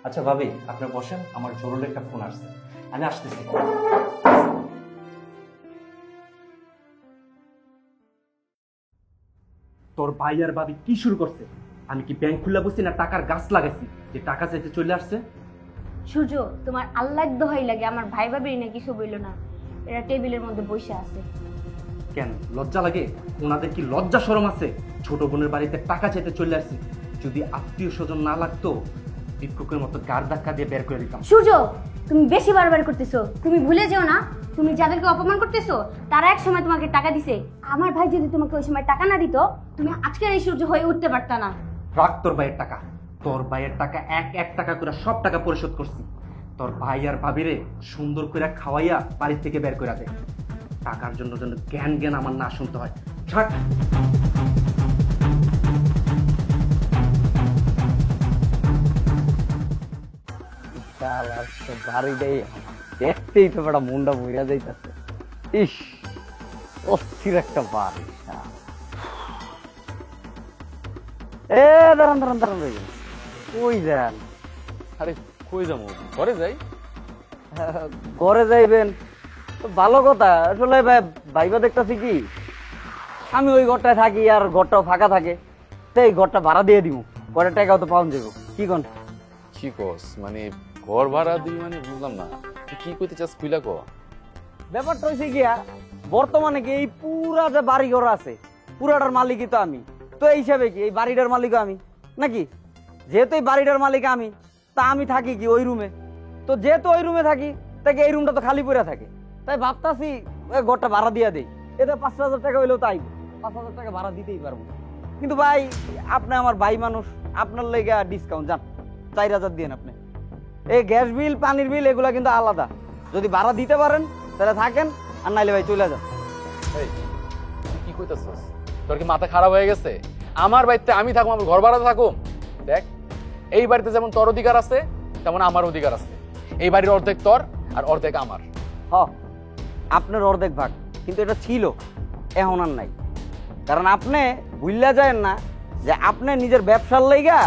আচ্ছা ভাবি, আপনি বসেন, আমার জরুরি একটা ফোন আসছে, আমি আসতেছি। তোর ভাই আর ভাবি কি শুরু করছে? আমি কি ব্যাংক খুলে বসছি না টাকার গাছ লাগাইছি যে টাকা চাইতে চলে আসছে? সূর্য, তোমার আল্লাহ দোহাই লাগে, আমার ভাই ভাবির না কিছু বললো না, এরা টেবিলের মধ্যে বসে আছে। কেন লজ্জা লাগে? ওনাদের কি লজ্জা শরম আছে? ছোট বোনের বাড়িতে টাকা চাইতে চলে আসছি, যদি আত্মীয় স্বজন না লাগতো ভিক্ষুকের মতো গার ধাক্কা দিয়ে বের করে দিতাম। সূর্য, তুমি বেশি বারবার করতেছো, তুমি ভুলে যেও না, তুমি যাদেরকে অপমান করতেছো তারা এক সময় তোমাকে টাকা দিছে। আমার ভাই যদি তোমাকে ওই সময় টাকা না দিত, তুমি আজকের এই সূর্য হয়ে উঠতে পারত না। রাখ তোর ভাইয়ের টাকা, তোর ভাইয়ের টাকা এক এক টাকা করে সব টাকা পরিশোধ করছি। তোর ভাই আর ভাবিরে সুন্দর করে খাওয়াইয়া বাড়ি থেকে বের করে দে। টাকার জন্য যেন জ্ঞান জ্ঞান আমার না শুনতে হয়। ছাড়। বাড়িটাই দেখতেই তো বেটা মনটা বইরা যাইতেছে। ইস, অস্থির একটা বাড়ি। এ দাঁড়ান দাঁড়ান দাঁড়ান, কই যান? আরে কই যাবো, ঘরে যাই। ঘরে যাইবেন তো ভালো কথা। আসলে ভাইবা দেখতেছি কি, আমি ওই ঘরটায় থাকি আর ঘরটাও ফাঁকা থাকে, তো এই ঘরটা ভাড়া দিয়ে দিব, কয়টা টাকাও তো পাওয়া যাবো। কি কোন? কি কস মানে ঘর ভাড়া দিই মানে বুঝলাম না, তুই কি কইতে চাস কইলা ক। ব্যাপারটা হয়েছে গিয়া, বর্তমানে কি এই পুরা যে বাড়ি ঘর আছে পুরাটার মালিকই তো আমি। তো এই হিসাবে কি এই বাড়িটার মালিকও আমি নাকি? যেহেতু এই বাড়িটার মালিক আমি, তা আমি থাকি কি ওই রুমে। তো যেহেতু ওই রুমে থাকি, তাকে এই রুমটা তো খালি পড়ে থাকে, তাই ভাবতাছি ওই ঘরটা ভাড়া দিয়ে দেই। এতে 5,000 টাকা হইলেও তাই 5,000 টাকা ভাড়া দিতেই পারবো। কিন্তু ভাই, আপনি আমার ভাই মানুষ, আপনার লেগে ডিসকাউন্ট যান 4,000 দিন আপনি। এই গ্যাস বিল, পানির বিল এগুলা কিন্তু আলাদা। যদি ভাড়া দিতে পারেন তাহলে থাকেন, আর নাইলে ভাই চলে যান। এই তুই কি কইতাছস? তোর কি মাথা খারাপ হয়ে গেছে? আমার বাড়িতে আমি থাকুম, আমার ঘর ভাড়া থাকুম। দেখ, এই বাড়িতে যেমন তোর অধিকার আছে তেমন আমার অধিকার আছে। এই বাড়ির অর্ধেক তোর আর অর্ধেক আমার। হ, আপনার অর্ধেক ভাগ, কিন্তু এটা ছিল, এখন আর নাই। কারণ আপনি ভুললা যায় না যে আপনি নিজের ব্যবসার লাইগা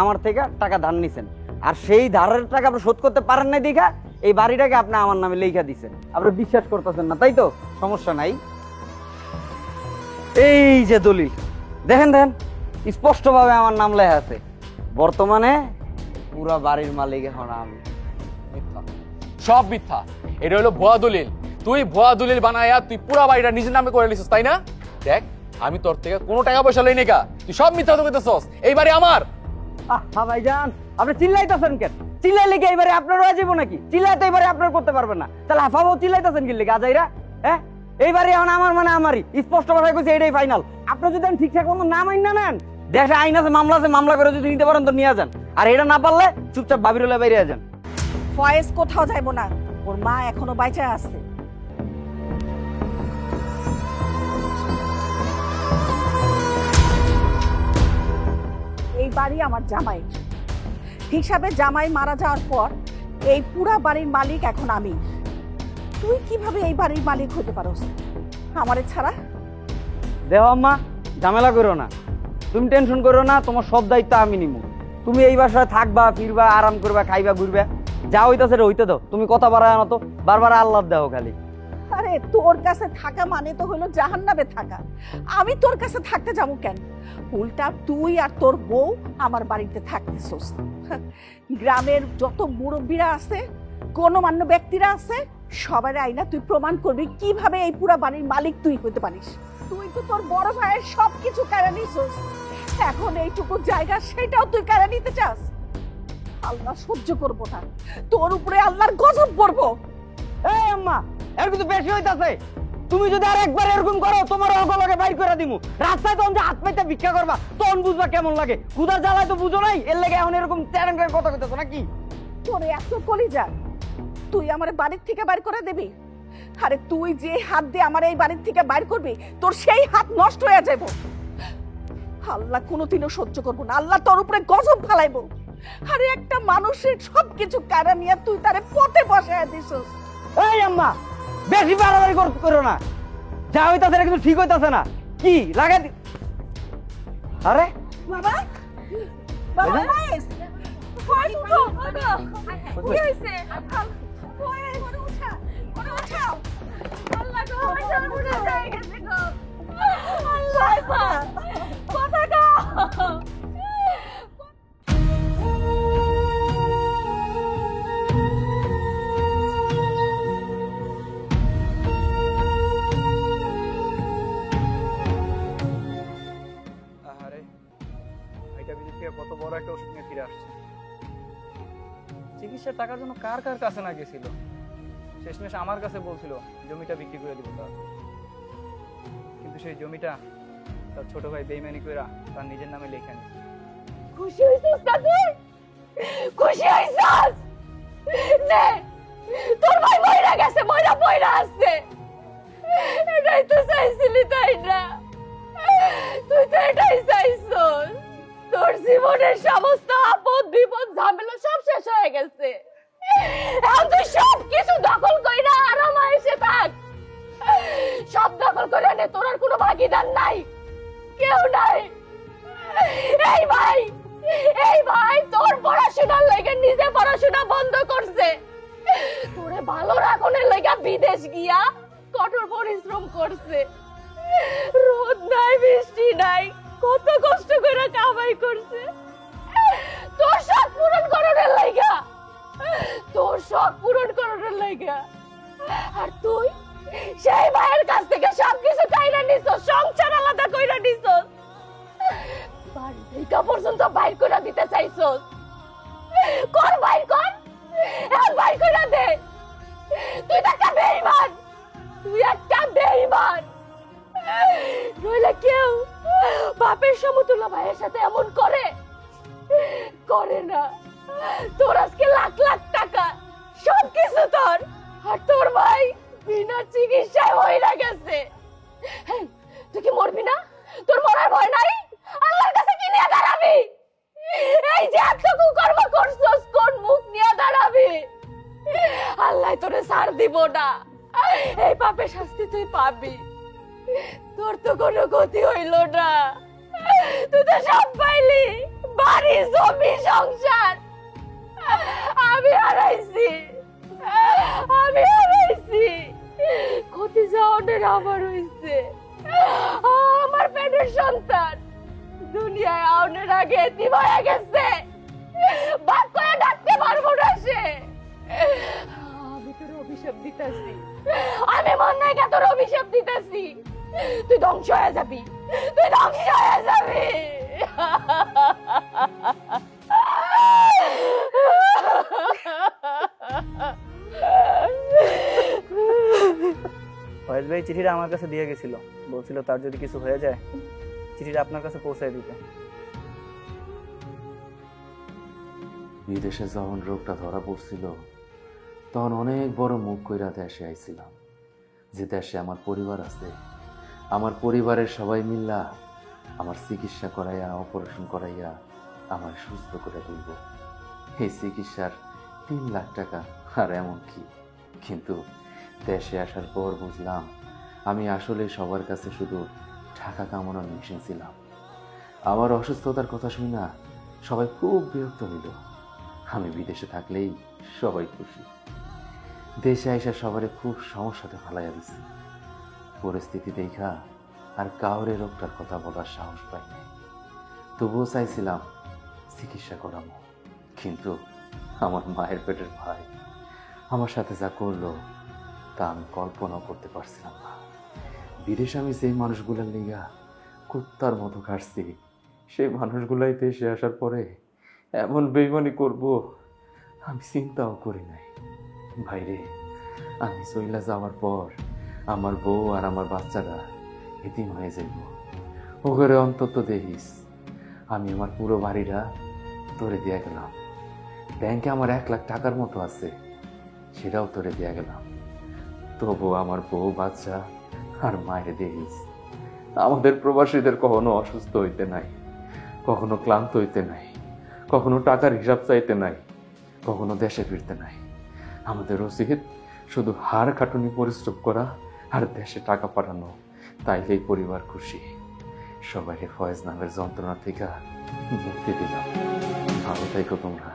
আমার থেকে টাকা ধার নিছেন, আর সেই ধারের টাকা আপনি শোধ করতে পারেন না দেখা এই বাড়িটাকে আপনি আমার নামে লেখা দিছেন। আপনি বিশ্বাস করতেছেন না, তাই তো? সমস্যা নাই, এই যে দলিল দেখেন, দেখেন স্পষ্টভাবে আমার নাম লেখা আছে। বর্তমানে পুরা বাড়ির মালিক এখন আমি। মিথ্যা, সব মিথ্যা। এটা হলো ভুয়া দলিল। তুই ভুয়া দলিল বানায়া তুই পুরা বাড়িটা নিজের নামে করে নিছিস, তাই না? দেখ, আমি তোর থেকে কোনো টাকা পয়সা লই নাই কা, তুই সব মিথ্যা তো কইতেছস। এই বাড়ি আমার। ভাইজান, আপনি চিল্লাইতেছেন কেন? চিল্লাইলে কি এবারে আপনার হয়ে যাবো নাকি? চিল্লাইতে এবারে আপনার করতে পারবেন না, তাহলে হাফাবো চিল্লাইতেছেন কি লেগে আজাইরা? হ্যাঁ, এইবারে এখন আমার মানে আমারই, স্পষ্ট ভাষায় কইছে এটাই ফাইনাল। আপনি যদি ঠিকঠাক মতো না মাইন না নেন, দেশে আইন আছে, মামলা আছে, মামলা করে যদি নিতে পারেন তো নিয়ে যান, আর এটা না পারলে চুপচাপ ভাবির হলে বাইরে যান। ফয়েজ কোথাও যাইব না, ওর মা এখনো বাইচা আছে। এই বাড়ি আমার জামাই, হিসাবে জামাই মারা যাওয়ার পর এই পুরা বাড়ির মালিক এখন আমি। তুই কিভাবে এই বাড়ির মালিক হতে পারোস আমারে ছাড়া? দেহ আম্মা, ঝামেলা করো না, তুমি টেনশন করো না, তোমার সব দায়িত্ব আমি নিব। তুমি এই বাসায় থাকবা, ফিরবা, আরাম করবা, খাইবা, ঘুরবা, যা হইতাছে হইতে দাও। তুমি কথা বাড়ায় না তো, বারবার আল্লাহ দাও খালি। আরে তোর কাছে থাকা মানে তো হলো জাহান্নামে থাকা। আমি তোর কাছে থাকতে যাবো কেন? উল্টা তুই আর তোর বউ আমার বাড়িতে থাকতেছস। গ্রামের যত মুরব্বীরা আছে, গণ্যমান্য ব্যক্তিরা আছে, সবার আইনা তুই প্রমাণ করবি কিভাবে এই পুরা বাড়ির মালিক তুই হতে পারিস। তুই তো তোর বড় ভাইয়ের সবকিছু কেড়ে নিছস, এখন এইটুকু জায়গা সেটাও তুই কেড়ে নিতে চাস। আল্লাহ সহ্য করবো না, তোর উপরে আল্লাহর গজব পড়বো। এই আম্মা, এর কিন্তু বেশি হইতাছে। তুমি যদি আর একবার এরকম করো, তোমার অগলকে বাইর করে দিমু। রাস্তায় তখন যে হাত পাইতে ভিক্ষা করবা, তখন বুঝবা কেমন লাগে। ক্ষুধার জ্বালায় তো বুঝো নাই, এর লেগে এখন এরকম চ্যারেন করে কথা কইতেছো নাকি? তোর এত কলিজা, তুই আমার বাড়ির থেকে বাইর করে দিবি? আরে তুই যে হাত দিয়ে আমার এই বাড়ির থেকে বাইর করবি, তোর সেই হাত নষ্ট হয়ে যাব। আল্লাহ কোনোদিনও সহ্য করবো না, আল্লাহ তোর উপরে গজব ফালাইবো। আরে একটা মানুষের সবকিছু কারা নিয়ে তুই তারে পথে বসায় দিছস। এই আম্মা, বেশি বাড়াবাড়ি করো না, যা হইতাছে কিন্তু ঠিক হইতাছে না। কি লাগাই আরে বাবা, বাবা ফয়েজ, ফয়েজ উঠো, বাবা কি হইছে? ফয়েজ উঠা, উঠা। আল্লাহ গো, আমি জান উঠে যাই গেছে গো। আল্লাহ মা, কথা গো। কত বড় একটা ওষুধ নিয়ে ফিরে আসছে। চিকিৎসার টাকার জন্য কার কার কাছে না গেছিল, শেষমেশ আমার কাছে বলছিল জমিটা বিক্রি করে দিব তার। কিন্তু সেই জমিটা তার ছোট ভাই বেইমানি কইরা তার নিজের নামে লেখা নিছে। খুশি হইছিস দাদি? খুশি হইছিস? নে তোর ভাই মইরা গেছে, মইরা পইরা আছে। এটাই তো চাইছিলি, তাই না? তুই তো এটাই চাইছস। তোর জীবনের সমস্ত আপদ বিপদ ঝামেলা সব শেষ হয়ে গেছে। এখন তুই সব কিছু দখল কইরা আরাম এসে থাক। সব দখল করে নে, তোর আর কোনো ভাগিদার নাই, কেউ নাই। এই ভাই তোর পড়াশোনার লেগে নিজে পড়াশোনা বন্ধ করছে, তোরে ভালো রাখনের লেগে বিদেশ গিয়া কঠোর পরিশ্রম করছে। রোদ নাই বৃষ্টি নাই, কত কষ্ট করে কামাই করছে তোর শখ পূরণ করার লাগা, তোর শখ পূরণ করার লাগা। আর তুই সেই ভাইয়ের কাছ থেকে সবকিছু কাইরা নিছ, সংসার আলাদা কইরা নিছ, বাড়ি থেকে পর্যন্ত বাইর করে দিতে চাইছস। কর বাইর কর, এখন বাইর করে দে। তুই তো একটা বেঈমান, তুই একটা বেঈমান। নইলে কেউ বাপের সমতুল্য ভাইয়ের সাথে এমন করে? করে না। তোর আজকে লাখ লাখ টাকা, সবকিছু তোর, আর তোর ভাই বিনা চিকিৎসায় হইরা গেছে। তুই কি মরবি না? তোর মরার ভয় নাই? আল্লাহর কাছে কি নিয়ে দাঁড়াবি? এই যে এত কুকর্ম করছস, কোন মুখ নিয়ে দাঁড়াবি? আল্লাহ তোরে ছাড় দিব না, এই পাপের শাস্তি তুই পাবি। তোর তো কোনো ক্ষতি হইল না, তুই তো সব পাইলি, বাড়ি জমি সংসার। আমি হারাইছি, ক্ষতি যাওয়ানের আমার হইছে। আমার পেটের সন্তান দুনিয়ায় আউনের আগে এতিম হয়ে গেছে, বাপ করে ডাকতে পারবো না সে। আমি তোর অভিশাপ দিতেছি, আমি মন নাই তোর অভিশাপ দিতেছি। তুই ধ্বংস হয়ে যাবি, তুই ধ্বংস হয়ে যাবি। ফয়েজ ভাই চিঠিটা আমার কাছে দিয়ে গেছিল, বলছিল তার যদি কিছু হয়ে যায় চিঠিটা আপনার কাছে পৌঁছায় দিতে। বিদেশে যখন রোগটা ধরা পড়ছিল তখন অনেক বড় মুখ কইরা দেশে আইছিলাম, যে দেশে আমার পরিবার আছে। আমার পরিবারের সবাই মিল্লা আমার চিকিৎসা করাইয়া, অপারেশন করাইয়া আমার সুস্থ করে তুলব। এই চিকিৎসার 3 লাখ টাকা আর এমন কি। কিন্তু দেশে আসার পর বুঝলাম আমি আসলে সবার কাছে শুধু টাকা কামানোর মেশিন ছিলাম। আমার অসুস্থতার কথা শুনি না সবাই খুব বিরক্ত হইল। আমি বিদেশে থাকলেই সবাই খুশি, দেশে আইসা সবারে খুব সমস্যাতে ফালাইয়া দিছি। পরিস্থিতি দেখা আর কাউরে রোগটার কথা বলার সাহস পাই নাই। তবুও চাইছিলাম চিকিৎসা করাবো, কিন্তু আমার মায়ের পেটের ভাই আমার সাথে যা করলো তা আমি কল্পনাও করতে পারছিলাম না। বিদেশে আমি সেই মানুষগুলোর লিগা কুত্তার মতো খাটছি, সেই মানুষগুলাই দেশে আসার পরে এমন বেইমানি করব আমি চিন্তাও করি নাই। ভাইরে, আমি চইলা যাওয়ার পর আমার বউ আর আমার বাচ্চারা এতিম হয়ে যাইব। ওখানে অন্তত দেখিস আমি আমার পুরো বাড়িটা তোরে দিয়ে গেলাম। ব্যাংকে আমার 1 লাখ টাকার মতো আছে, সেটাও তোরে দিয়ে গেলাম। তবু আমার বউ বাচ্চা আর মায়ের দেখিস। আমাদের প্রবাসীদের কখনো অসুস্থ হইতে নাই, কখনো ক্লান্ত হইতে নাই, কখনো টাকার হিসাব চাইতে নাই, কখনো দেশে ফিরতে নাই। আমাদের উচিত শুধু হাড় খাটুনি পরিশ্রম করা আর দেশে টাকা পাঠানো, তাইলেই পরিবার খুশি। সবাইকে ফয়েজ নামের যন্ত্রণা থেকে মুক্তি দিলাম। ভালো থাইকো তোমরা।